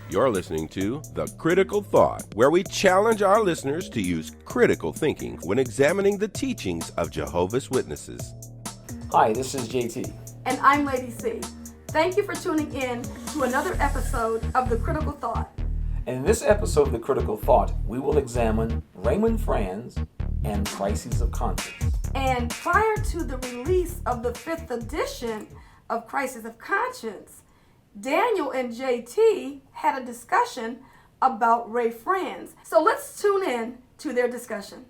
You're listening to The Critical Thought, where we challenge our listeners to use critical thinking when examining the teachings of Jehovah's Witnesses. Hi, this is JT. And I'm Lady C. Thank you for tuning in to another episode of The Critical Thought. And in this episode of The Critical Thought, we will examine Raymond Franz and Crises of Conscience. And prior to the release of the 5th edition of Crisis of Conscience, Daniel and JT had a discussion about Ray Franz. So let's tune in to their discussion.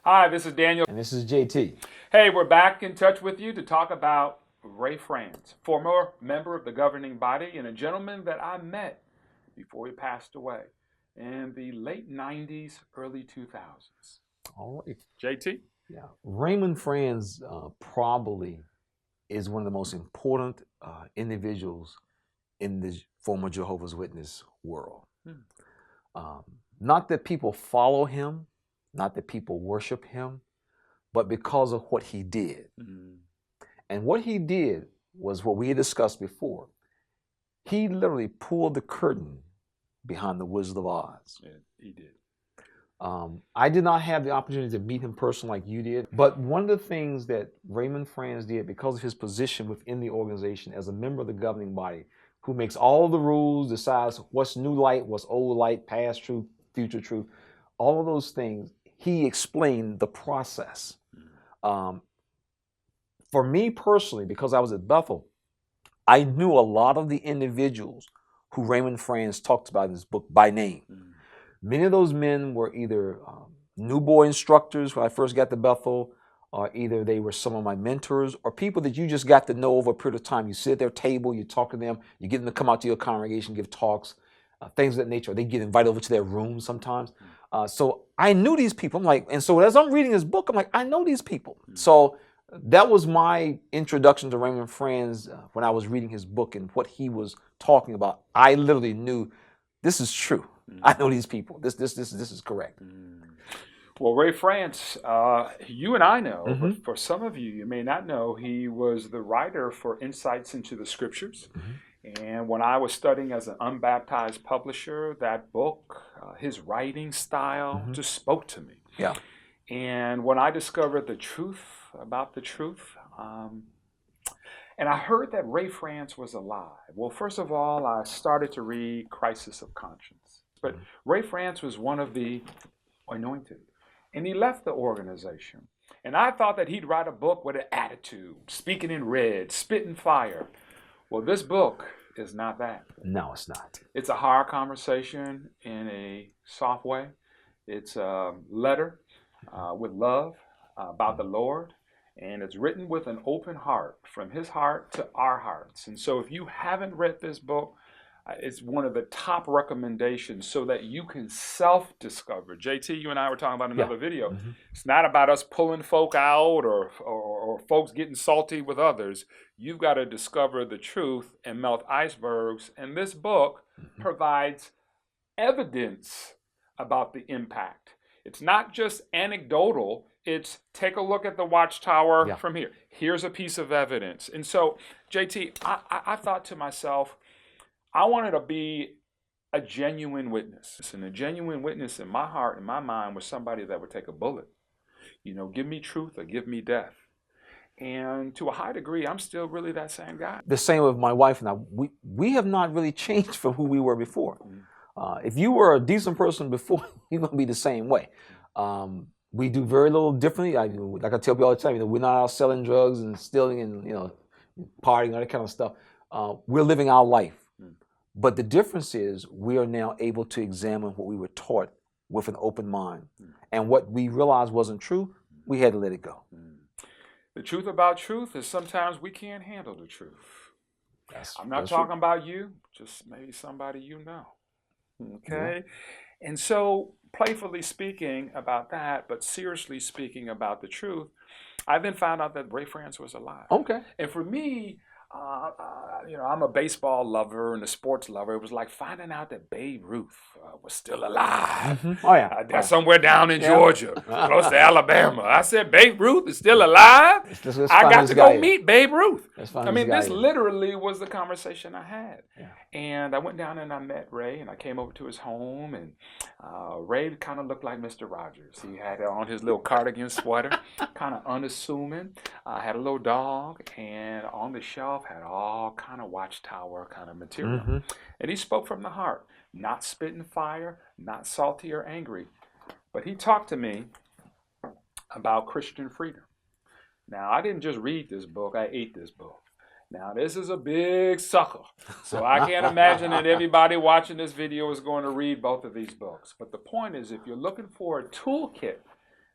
Hi, this is Daniel. And this is JT. Hey, we're back in touch with you to talk about Ray Franz, former member of the governing body and a gentleman that I met before he passed away in the late 90s, early 2000s. All right. JT? Yeah. Raymond Franz probably is one of the most important individuals in the former Jehovah's Witness world. Not that people follow him, not that people worship him, but because of what he did. And what he did was what we had discussed before. He literally pulled the curtain behind the Wizard of Oz. Yeah, he did. I did not have the opportunity to meet him personally like you did, but one of the things that Raymond Franz did, because of his position within the organization as a member of the governing body, who makes all the rules, decides what's new light, what's old light, past truth, future truth, all of those things, he explained the process. For me personally, because I was at Bethel, I knew a lot of the individuals who Raymond Franz talked about in his book by name. Many of those men were either new boy instructors when I first got to Bethel, or either they were some of my mentors, or people that you just got to know over a period of time. You sit at their table, you talk to them, you get them to come out to your congregation, give talks, things of that nature. They get invited over to their rooms sometimes. So I knew these people. I'm like, and so as I'm reading his book, I'm like, I know these people. So that was my introduction to Raymond Franz when I was reading his book and what he was talking about. I literally knew this is true. I know these people. This is correct. Well, Ray Franz, you and I know, but for some of you, you may not know, he was the writer for Insights into the Scriptures. And when I was studying as an unbaptized publisher, that book, his writing style just spoke to me. Yeah. And when I discovered the truth about the truth, and I heard that Ray Franz was alive. Well, first of all, I started to read Crisis of Conscience. But Ray Franz was one of the anointed. And he left the organization. And I thought that he'd write a book with an attitude, speaking in red, spitting fire. Well, this book is not that. No, it's not. It's a hard conversation in a soft way. It's a letter with love about the Lord. And it's written with an open heart, from his heart to our hearts. And so if you haven't read this book, it's one of the top recommendations so that you can self-discover. JT, you and I were talking about another video. It's not about us pulling folk out or folks getting salty with others. You've got to discover the truth and melt icebergs. And this book provides evidence about the impact. It's not just anecdotal. It's take a look at the Watchtower from here. Here's a piece of evidence. And so, JT, I thought to myself, I wanted to be a genuine witness. And a genuine witness in my heart and my mind was somebody that would take a bullet. You know, give me truth or give me death. And to a high degree, I'm still really that same guy. The same with my wife and I. We have not really changed from who we were before. If you were a decent person before, you're going to be the same way. We do very little differently. Like I tell people all the time, we're not out selling drugs and stealing and partying and all that kind of stuff. We're living our life. But the difference is we are now able to examine what we were taught with an open mind. And what we realized wasn't true, we had to let it go. The truth about truth is sometimes we can't handle the truth. I'm not talking about you, just maybe somebody you know. Okay? And so, playfully speaking about that, but seriously speaking about the truth, I then found out that Ray Franz was alive. Okay. And for me, I'm a baseball lover and a sports lover. It was like finding out that Babe Ruth was still alive. Mm-hmm. Oh, yeah. Somewhere down in Georgia, close to Alabama. I said, Babe Ruth is still alive? I got to go meet Babe Ruth. I mean, this literally was the conversation I had. Yeah. And I went down and I met Ray, and I came over to his home, and Ray kind of looked like Mr. Rogers. He had on his little cardigan sweater, kind of unassuming. Had a little dog, and on the shelf had all kind of Watchtower kind of material. Mm-hmm. And he spoke from the heart, not spitting fire, not salty or angry. But he talked to me about Christian freedom. Now, I didn't just read this book, I ate this book. Now, this is a big sucker, so I can't imagine that everybody watching this video is going to read both of these books. But the point is, if you're looking for a toolkit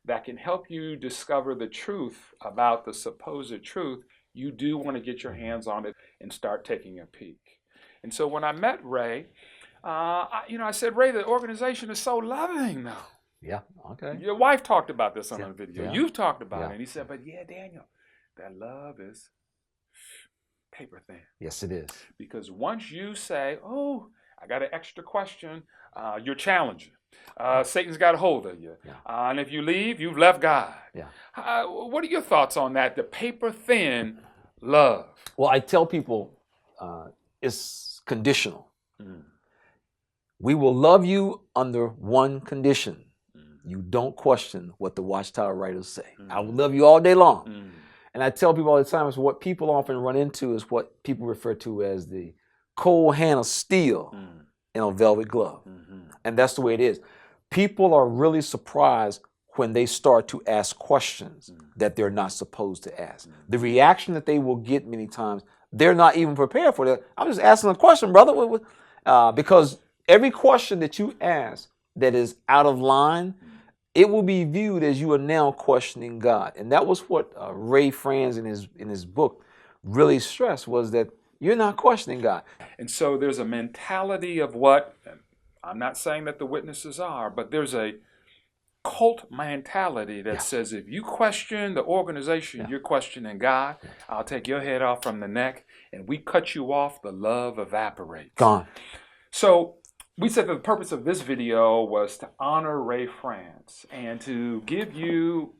that can help you discover the truth about the supposed truth, you do want to get your hands on it and start taking a peek. And so when I met Ray, I said, Ray, the organization is so loving now. Yeah, okay. Your wife talked about this on the video. Yeah. You've talked about it. And he said, but Daniel, that love is paper thin. Yes, it is. Because once you say, oh, I got an extra question, you're challenging. Satan's got a hold of you. Yeah. And if you leave, you've left God. Yeah. What are your thoughts on that, the paper thin love? Well, I tell people it's conditional. Mm. We will love you under one condition. You don't question what the Watchtower writers say. I will love you all day long. And I tell people all the time, is what people often run into is what people refer to as the cold hand of steel in a velvet glove. And that's the way it is. People are really surprised when they start to ask questions that they're not supposed to ask. The reaction that they will get many times, they're not even prepared for that. I'm just asking a question, brother. Because every question that you ask that is out of line, it will be viewed as you are now questioning God. And that was what Ray Franz in his book really stressed, was that you're not questioning God. And so there's a mentality of what, I'm not saying that the witnesses are, but there's a cult mentality that says if you question the organization, you're questioning God. I'll take your head off from the neck, and we cut you off, the love evaporates. Gone. So we said that the purpose of this video was to honor Ray Franz and to give you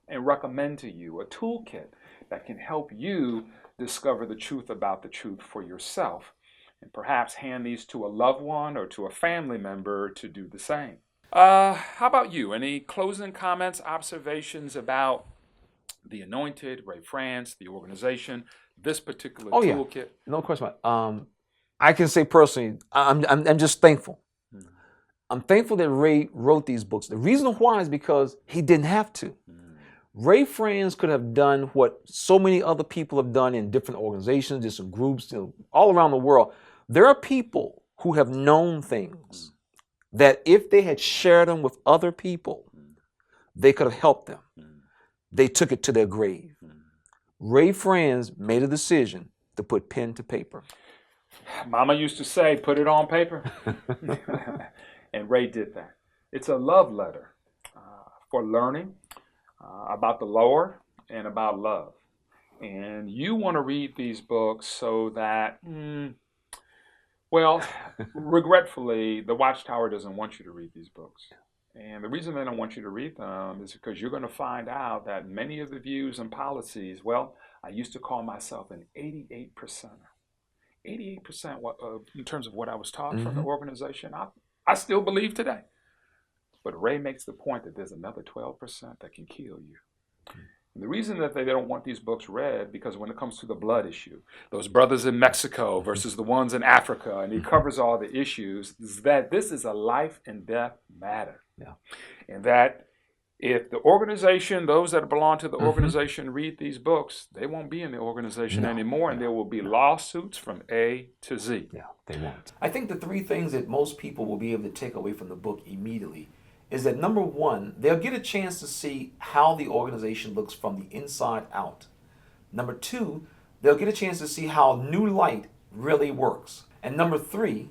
and recommend to you a toolkit that can help you discover the truth about the truth for yourself, and perhaps hand these to a loved one or to a family member to do the same. How about you? Any closing comments, observations about the Anointed, Ray Franz, the organization, this particular toolkit? Yeah. No question. I can say personally, I'm just thankful. I'm thankful that Ray wrote these books. The reason why is because he didn't have to. Ray Franz could have done what so many other people have done in different organizations, different groups, all around the world. There are people who have known things that if they had shared them with other people, they could have helped them. They took it to their grave. Ray Franz made a decision to put pen to paper. Mama used to say, put it on paper. And Ray did that. It's a love letter for learning about the Lord and about love. And you want to read these books so that, regretfully, the Watchtower doesn't want you to read these books. And the reason they don't want you to read them is because you're going to find out that many of the views and policies, I used to call myself an 88%er. 88% in terms of what I was taught from the organization, I still believe today. But Ray makes the point that there's another 12% that can kill you. And the reason that they don't want these books read, because when it comes to the blood issue, those brothers in Mexico versus the ones in Africa, and he covers all the issues, is that this is a life and death matter. Yeah. And that if the organization, those that belong to the organization read these books, they won't be in the organization anymore, and there will be lawsuits from A to Z. Yeah, they won't. I think the three things that most people will be able to take away from the book immediately is that, number one, they'll get a chance to see how the organization looks from the inside out. Number two, they'll get a chance to see how New Light really works. And number three,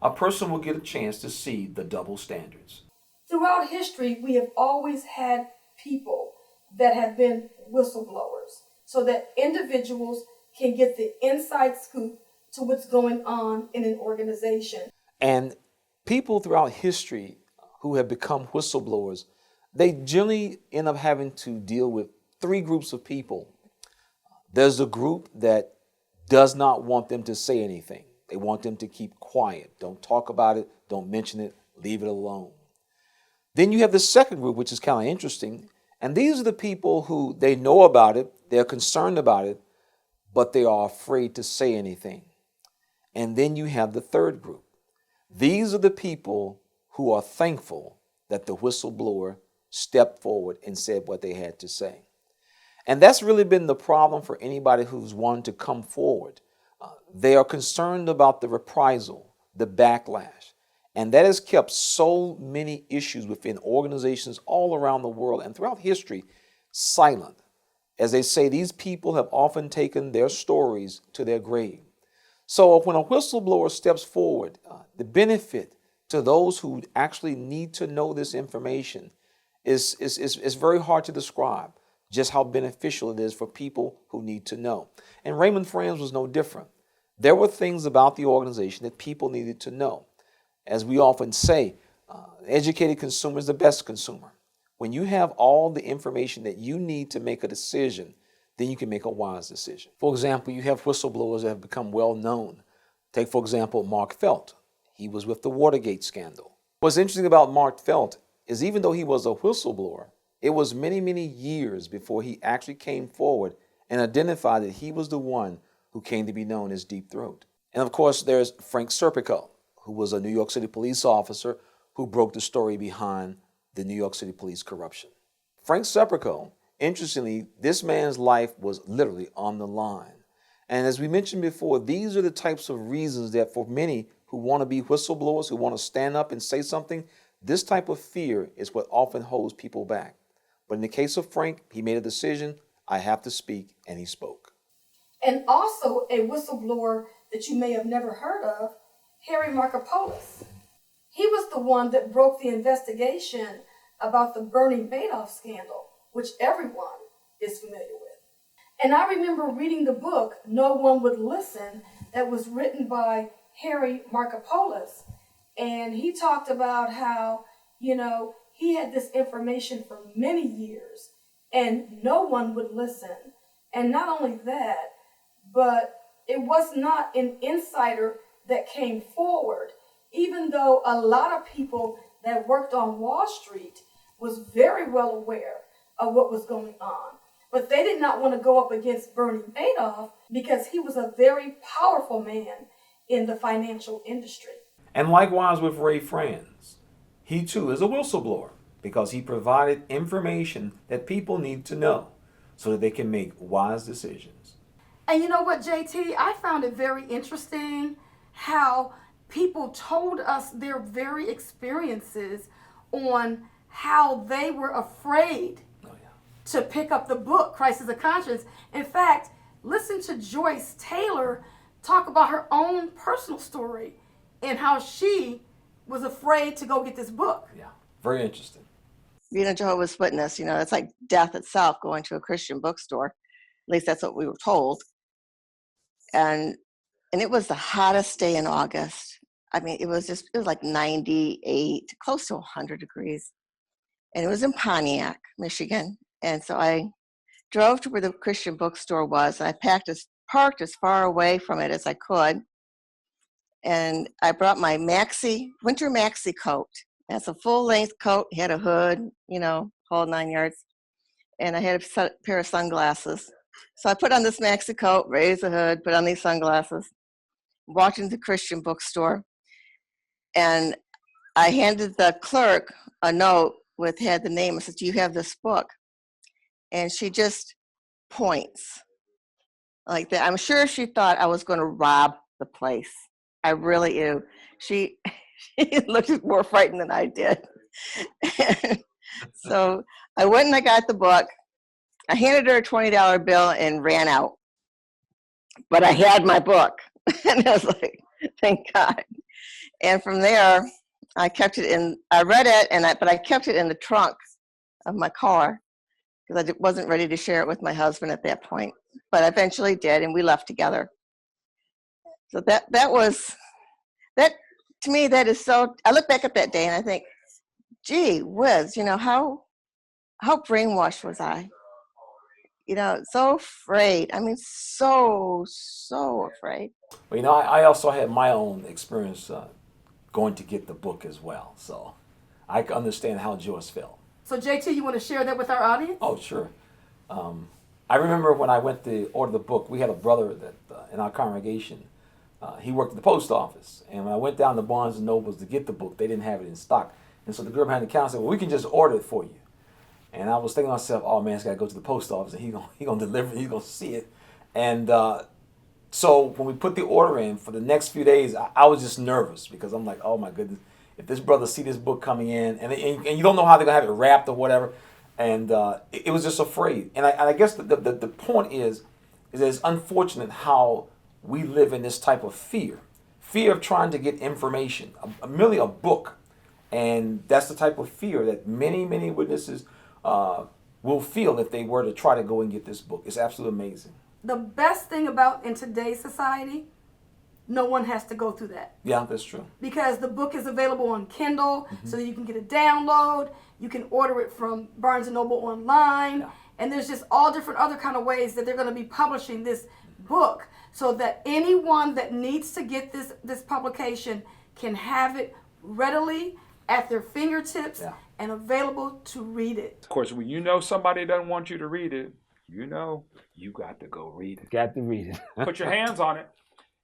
a person will get a chance to see the double standards. Throughout history, we have always had people that have been whistleblowers, so that individuals can get the inside scoop to what's going on in an organization. And people throughout history who have become whistleblowers, they generally end up having to deal with three groups of people. There's a group that does not want them to say anything. They want them to keep quiet. Don't talk about it. Don't mention it. Leave it alone. Then you have the second group, which is kind of interesting. And these are the people who they know about it. They're concerned about it, but they are afraid to say anything. And then you have the third group. These are the people who are thankful that the whistleblower stepped forward and said what they had to say. And that's really been the problem for anybody who's wanted to come forward. They are concerned about the reprisal, the backlash. And that has kept so many issues within organizations all around the world and throughout history silent. As they say, these people have often taken their stories to their grave. So when a whistleblower steps forward, the benefit to those who actually need to know this information is very hard to describe, just how beneficial it is for people who need to know. And Raymond Franz was no different. There were things about the organization that people needed to know. As we often say, educated consumer is the best consumer. When you have all the information that you need to make a decision, then you can make a wise decision. For example, you have whistleblowers that have become well known. Take, for example, Mark Felt. He was with the Watergate scandal. What's interesting about Mark Felt is even though he was a whistleblower, it was many, many years before he actually came forward and identified that he was the one who came to be known as Deep Throat. And of course, there's Frank Serpico, who was a New York City police officer who broke the story behind the New York City police corruption. Frank Serpico, interestingly, this man's life was literally on the line. And as we mentioned before, these are the types of reasons that for many who want to be whistleblowers, who want to stand up and say something, this type of fear is what often holds people back. But in the case of Frank, he made a decision, I have to speak, and he spoke. And also a whistleblower that you may have never heard of, Harry Markopolos. He was the one that broke the investigation about the Bernie Madoff scandal, which everyone is familiar with. And I remember reading the book, No One Would Listen, that was written by Harry Markopolos. And he talked about how, he had this information for many years and no one would listen. And not only that, but it was not an insider that came forward, even though a lot of people that worked on Wall Street was very well aware of what was going on. But they did not want to go up against Bernie Madoff because he was a very powerful man in the financial industry. And likewise with Ray Franz. He too is a whistleblower because he provided information that people need to know so that they can make wise decisions. And you know what, JT? I found it very interesting how people told us their very experiences on how they were afraid to pick up the book, Crisis of Conscience. In fact, listen to Joyce Taylor talk about her own personal story and how she was afraid to go get this book. Yeah, very interesting. Being a Jehovah's Witness, it's like death itself, going to a Christian bookstore. At least that's what we were told. And it was the hottest day in August. I mean, it was like 98, close to 100 degrees. And it was in Pontiac, Michigan. And so I drove to where the Christian bookstore was. And I parked as far away from it as I could. And I brought my winter maxi coat. It's a full-length coat, had a hood, whole 9 yards. And I had a pair of sunglasses. So I put on this maxi coat, raised the hood, put on these sunglasses, walked into the Christian bookstore. And I handed the clerk a note had the name. I said, do you have this book? And she just points like that. I'm sure she thought I was going to rob the place. I really do. She looked more frightened than I did. So I went and I got the book. I handed her a $20 bill and ran out. But I had my book. And I was like, thank God. And from there, I kept it I read it, but I kept it in the trunk of my car. because I wasn't ready to share it with my husband at that point. But I eventually did, and we left together. So that to me, that is so, I look back at that day and I think, gee whiz, how brainwashed was I? So afraid. I mean, so afraid. Well, I also had my own experience going to get the book as well. So I can understand how Joyce felt. So JT, you want to share that with our audience? Oh, sure. I remember when I went to order the book, we had a brother that in our congregation, he worked at the post office. And when I went down to Barnes & Nobles to get the book, they didn't have it in stock. And so the girl behind the counter said, well, we can just order it for you. And I was thinking to myself, oh man, it's got to go to the post office and he's gonna deliver it, he's going to see it. And so when we put the order in for the next few days, I was just nervous because I'm like, oh my goodness, if this brother see this book coming in, and you don't know how they're going to have it wrapped or whatever. And it was just afraid. And I guess the point is that it's unfortunate how we live in this type of fear of trying to get information, merely a book. And that's the type of fear that many witnesses will feel if they were to try to go and get this book. It's absolutely amazing. The best thing about in today's society, no one has to go through that. Yeah, that's true. Because the book is available on Kindle, so that you can get a download. You can order it from Barnes & Noble online. Yeah. And there's just all different other kind of ways that they're going to be publishing this book so that anyone that needs to get this publication can have it readily at their fingertips and available to read it. Of course, when you know somebody doesn't want you to read it, you got to go read it. Got to read it. Put your hands on it.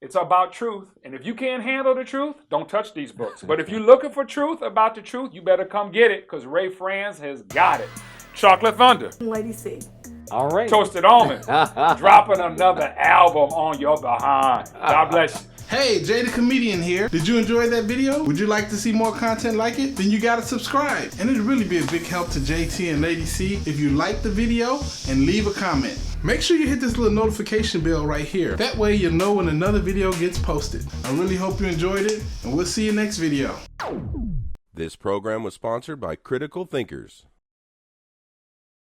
It's about truth. And if you can't handle the truth, don't touch these books. But if you're looking for truth about the truth, you better come get it because Ray Franz has got it. Chocolate Thunder. Lady C. All right. Toasted Almond. Dropping another album on your behind. God bless you. Hey, Jay the Comedian here. Did you enjoy that video? Would you like to see more content like it? Then you gotta subscribe. And it'd really be a big help to JT and Lady C if you like the video and leave a comment. Make sure you hit this little notification bell right here. That way you'll know when another video gets posted. I really hope you enjoyed it, and we'll see you next video. This program was sponsored by Critical Thinkers.